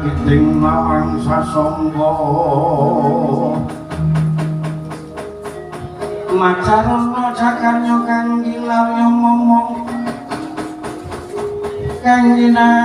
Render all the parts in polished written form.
kiting lawang sasongko macarono cakarnya kang ginarnya momong kang ginarnya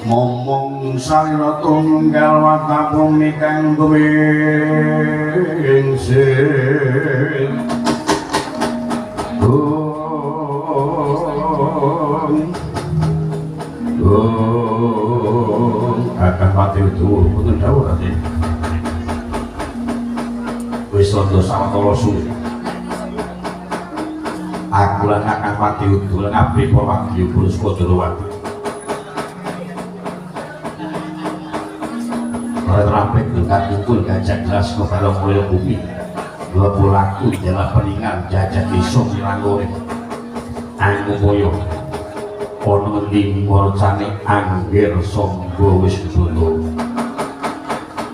momong salira tunggal watapumi kang wingsit akan pati itu mboten dawuh Raden wis rada sawetara suwe aku lan akan pati itu lan abdi Purwadi Bulus Kodrawati terampik dekat tukul gajah jelas ke balong mulai bumi dua pulaku jalan peningan jajah isong milanggore anggu boyo ono ngendi ngorcane angger songgo wis dulu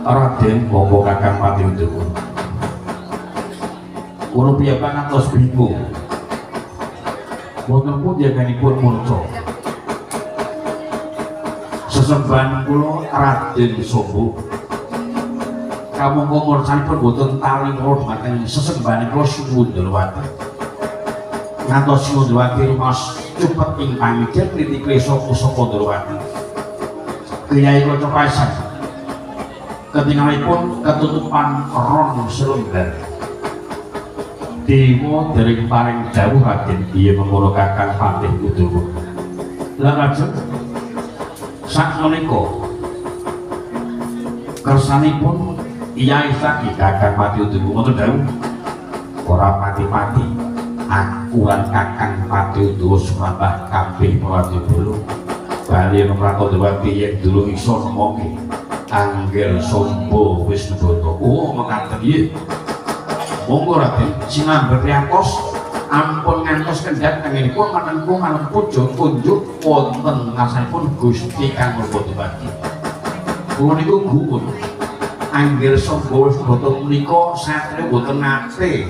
Raden Bobo Kakang Pati Utuh kulo piyambak ngantos bingung wonten pun jaganipun murca sesembahan kula Raden Sombo kamu ngomorsanipun boten tali kula dhumateng sesembahan kula Sundrawati ngantos Sundrawati rumas cepet ing pangidhet kriti klesa pusaka Ndrawati Kyai Kacapaesan ketingalipun ketutupan ron selenggar dewa dereng paring dawuh Raden iya mengkono Kakang Patih Udawa lan lajeng sakmenika kersanipun Kyai Saki Kakang Pati Udawa ngoten dawuh ora pati-pati aku lan Kakang Pati Udawa sumrambah kabeh Purwadi Bolo bali Pramodawati yen durung iso nemoke angger sombo wis ndoto oh mekaten nggih monggo Raden sinambi priyantos ampun ngantos kendhat kangenipun manengku malem pujo kunjuk wonten ngarsanipun Gusti Kang Pramodawati kula niku gumun angger sombo wis ndoto menika satria boten nate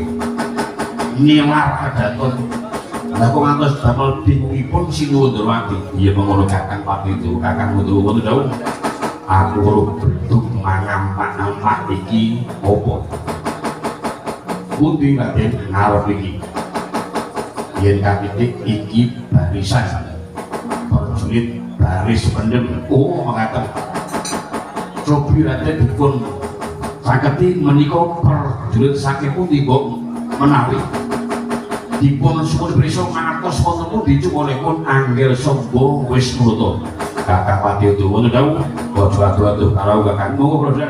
nilar kadaton lha kok ngantos damel bingungipun Sinuwun Ndrawati iya mengkono Kakang Pati itu Kakang Udawa wonten dawuh aku weruh bedug mangampak-ampak iki apa pundi Raden ngarep iki yen kapitik iki barisan prajurit baris pendem oh mengatakan cobi Raden dipun saketi menika prajurit saking pundi kok menawi dipun suwun prisa ngantos wonten pundi cukulipun angger sombo wis nuta Kakang Pati Udawa wonten dawuh aja adu-adu karo Kakang monggo Raden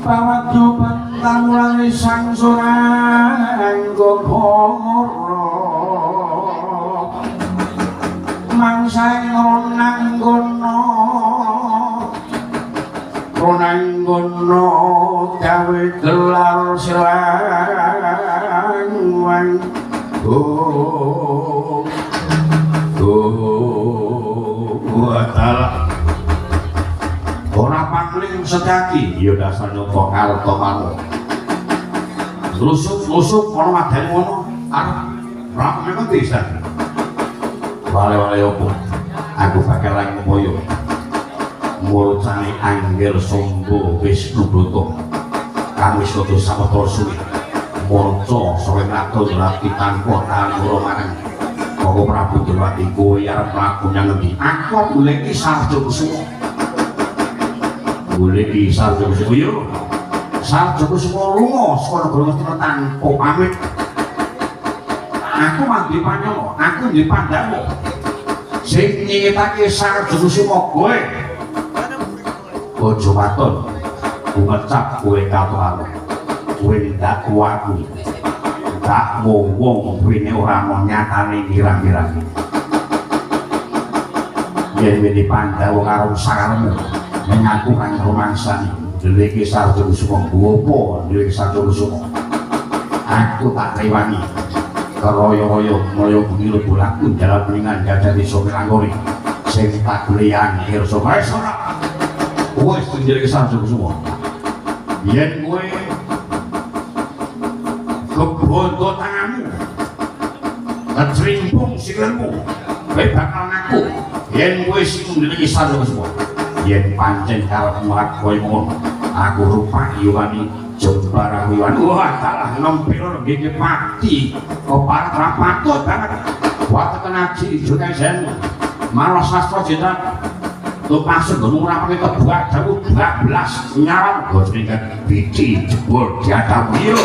Pawadya pantamulane sang Suranggakhara mangsaing ronanggono gawe gelar silang wang watala ora pangling sejati ya dasar nyoto karto manu lusuk ana madani ngono arep rampung ngendi san wale-wale opo aku bakal lang moyo murcane angger sombo wis nubrata kang wis rada sawetara suwi morca sore ngatur lati tanpa tanggara marang Koko Prabu Durwati kowe arep mlaku nang endi aku golek iki Sarja Kusuma golek iki Sarja Kusuma yo Sarja Kusuma lunga saka negara Ngastina tanpa pamit aku mandi panyono aku ndi pandhamu sing nyingitake Sarja Kusuma kowe aja waton ngecap kowe katokan kowe ndak kuwaku tak wong rene ora ana nyatane ngira-ngira yen wedi Pandhawa karo sakaremu ning aku kang romangsani dhewe iki Sarja Kusuma opo dhewe Sarja Kusuma aku tak rewani keroyo-royo mulya bengi lebulaku dalan meningan dadi sopir anggori sing tak liyan kirsa wis ora wis jenenge Sarja Kusuma yen kowe kebondo tanganmu kecerimpung sikilmu kowe bakal ngaku yen kowe sing jenenge Sarja Kusuma yen pancen karepmu kowe ngono aku rupani wani jembara wiwan wah dalah nempel nggih pati kok parat ra patut banget waten aji juga sen malah sastra jenderal tuh pasir gunung rapake kebuak jauh 12 nyaram gosring kan biji jebol diadap yuk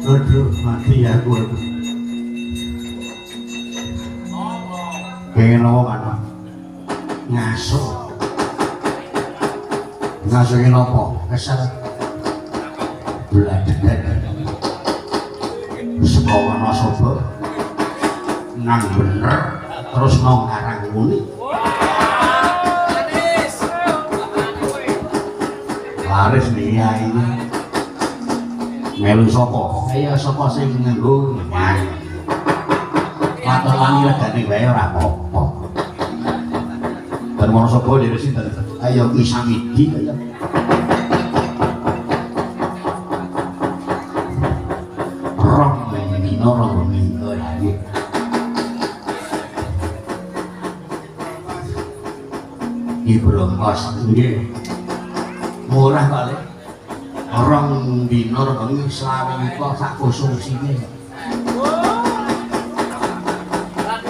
Aduh, mati aku. Pengen apa kan? Ngasuh. Ngasuhin apa? Kesel. Belajar. Sekolah nasobo. Nang bener. Terus nong ngarang muni. Laris nih ya ini. Melu sopo, ayo sopo sing nganggo nyanyi. Matur langi regane wae ora apa-apa. Dan mau sopo dhewe sinten? Ayo Ki Samidi ayo. Rong dino rong dino iki. Ki brongkos nggih. Murah kali. Orang dino bengi selawe kok sak konsumsine.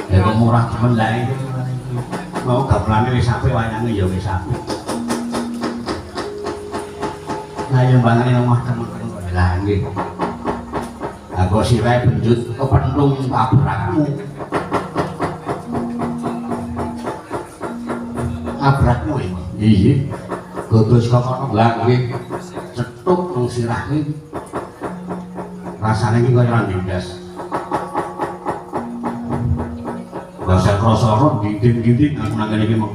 Ya kok murah temen lae. Mau gablane wis apik wayange ya wis apik. Nah yang bangane omah temen-temen lah nggih. Aku sirahe benjut kepentung abrakmu. Abrakmu iki. Iya. Godos kok ono lah nggih. Cetuk nang sirahke rasane iki kaya ndindas. Rasa krasa dinding-dinding nang ngene iki mong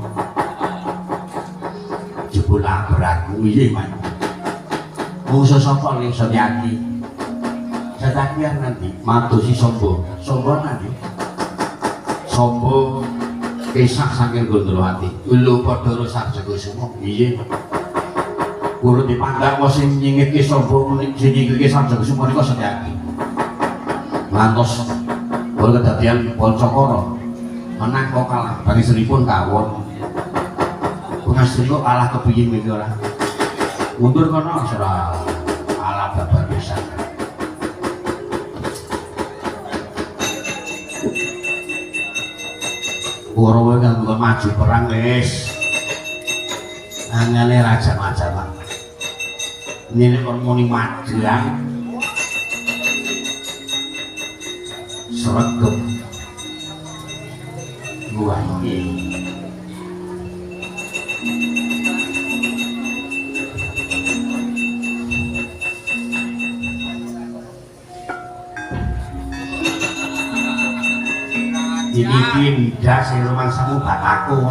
jebul abrakmu iki man. Musuh sapa ning Setyaki? Setyaki nanti madosi Sombo. Sombo nanti. Sombo kisah saking Gondrowati. Lho padha rusak jago semua. Iya. Guru dipandang kok sing nyingitke Sombo sing nyingitke Sanjang Semua niku Setyaki. Ngantos kula kedadian Pancakara. Menang kok kalah, pangestripun kawon. Pangestripun kok kalah kepiye iki ora. Mundur kono ora ala babar pisan. Kurawa kan maju perang wis. Angane raja-raja. Ini muni Magelang Sregep gua ini pindah sing rumah samu bataku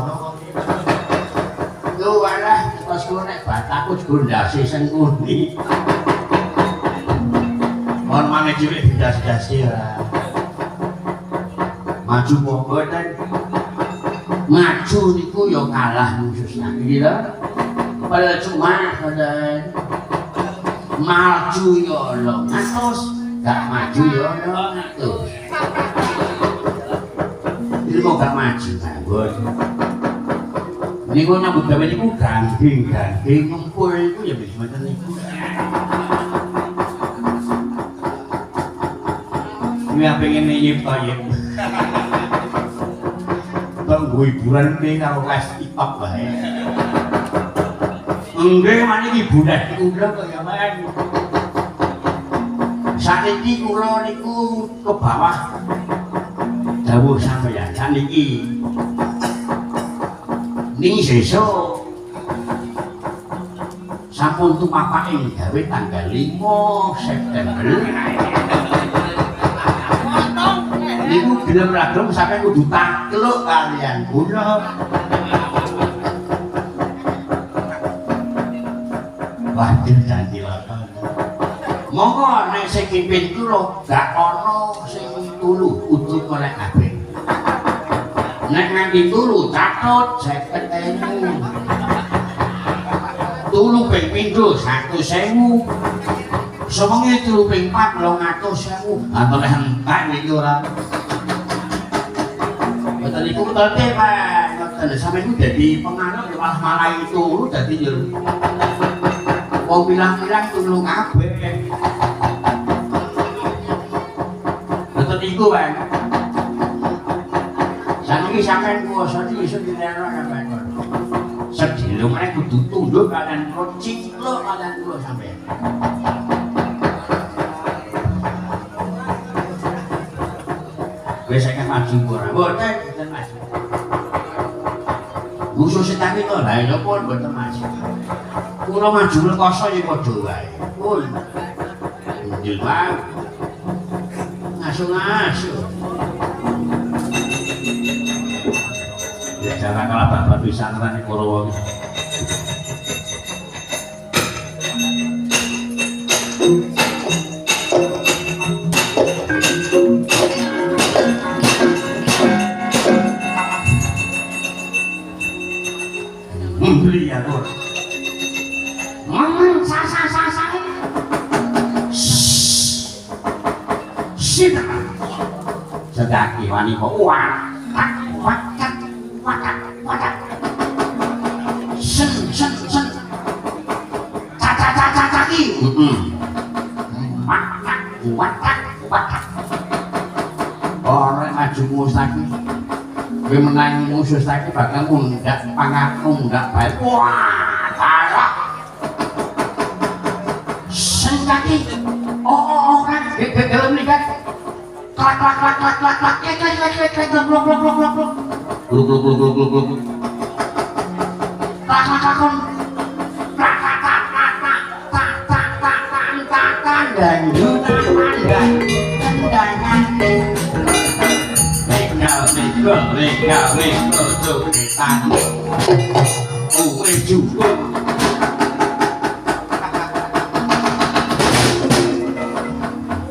yo walah pas ku nek bataku ndase sing kuning mon maneh dhewe didas-dasi ora maju mboten maju niku yo kalah musuhnya iki lho padahal cuma ngoten maju yo lho ngatos gak maju yo lho ngatos iki kok gak maju manggon niku nyambut gawe niku gandeng ngumpul iku ya wis ngoten niku ini pengen nyip toyep tunggu hiburan ini kalau les tiktok bae enggak mana hiburan udah kaya man saat ini kula niku ke bawah dawuh sampeyan saniki ning sesuk sampun tumapaking gawe tanggal 5 September niku gelem ragem sampe kudu takluk kalian kula. Waduh janji lakon. Monggo nek sing pimpin kula gak ana sing tulu utuh oleh kabeh. Nek nganti tulu catut 50.000. Tulu ping pindho 100.000. Semengi tulu ping 4 200.000. Antar entek iki ora. Betul iku tete Pak. Ngoten sampe iku dadi pengaruh malah malahi tulu dadi yo. Wong bilang-bilang tulu kabeh. Betul iku Pak. Saniki sampean kuwasa iki iso dilerok sampean. Sedhilung nek kudu tunduk kalian kula cikluk kalian kula sampean. Kowe saiki maju ora? Mboten, mboten maju. Musuh setan itu lah, ya pun mboten maju. Kula maju rekoso ya padha wae. Pun. Injil wae. Ngaso-ngaso. Ya jangan kalah babat wisatane Kurawa. Beli ya Lur. Sa. Sita. Sedaki wani kok watak. Sen. Cacaki. Watak. Ora maju mustaki. Kowe menang musuh saiki bakal mundak pangatundak bae. Wah, parah. Sengkaki. Oh, kan. Gelem nikat. Klak. Gluk. Klak. Ringgal jogetan kowe juga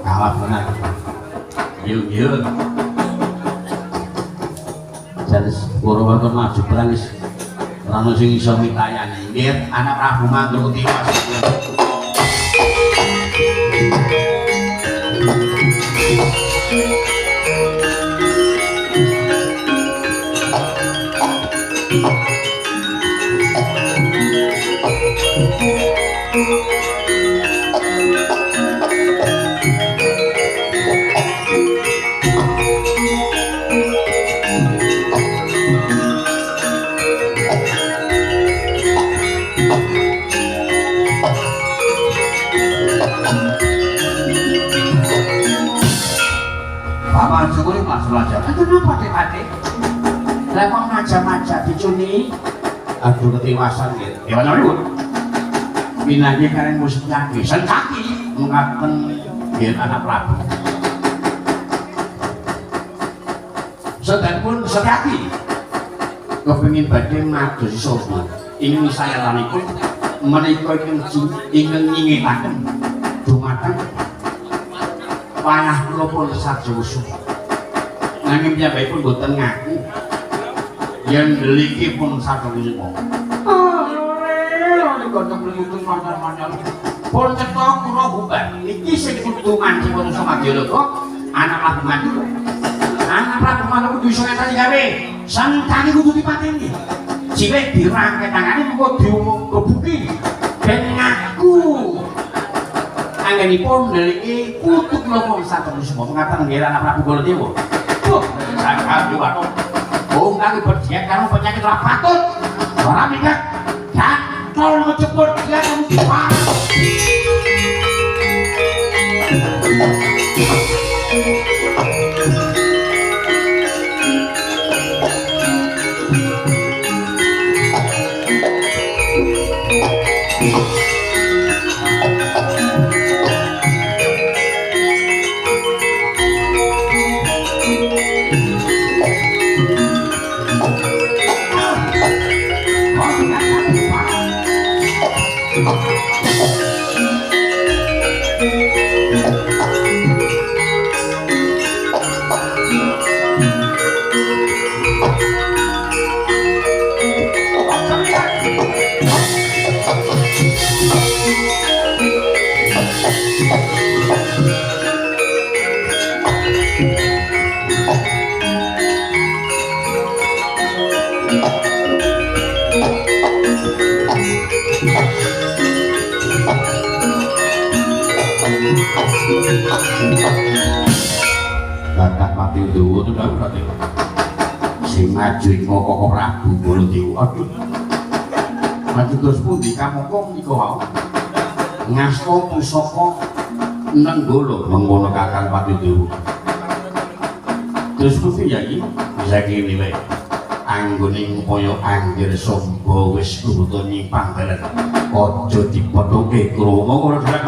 kalah benar yuk jadi Kurawa kan maju perang orang sing iso mitayani biar anak Prabu Mandraguna tiwas Bapak Jokowi Mas Raja. Kenapa Dek? Lah kok maja-maja dicuni? Aduh ketiwasan gitu. Ya benar Bu. Minangke karen musik nyaki, sentaki mengaten nggih anak Prabu. Sedan pun sentaki. Kepengin badhe madosi sapa? Ingin saya lanikun menika ingin ngingetaken dumateng wayah kula pun sajoso. Nanging piyambakipun boten ngaku yen ndeliki pun sajoso. Gondong luyutun mandan-mandan pun cetha kula bubar iki sing kudu manci wong Samadyaga anak Prabu Mandraguna kudu iso ngatasi gawe sentani kudu dipateni cilik dirangke tangane mengko diumum kebuki ben ngaku anggenipun ndeliki putu kula wong saterus ngaten nggih anak Prabu Baladewa sakal diwato wong kang berdiat karo penyakit ora patut ora minggat kalau ngecepet dia kamu diparah. Bakat Pati Udawa itu dah berarti sing maju ngoko Prabu Baladewa. Aduh maju terus pundi kamangka nika wae ngasta pusaka Nenggala mengkono Kakang Pati Udawa. Terus kuwi ya iki bisa kene wae. Anggone ngupaya anggir sombo wis turutu nyimpan dalan. Aja dipethuke krungu ora sak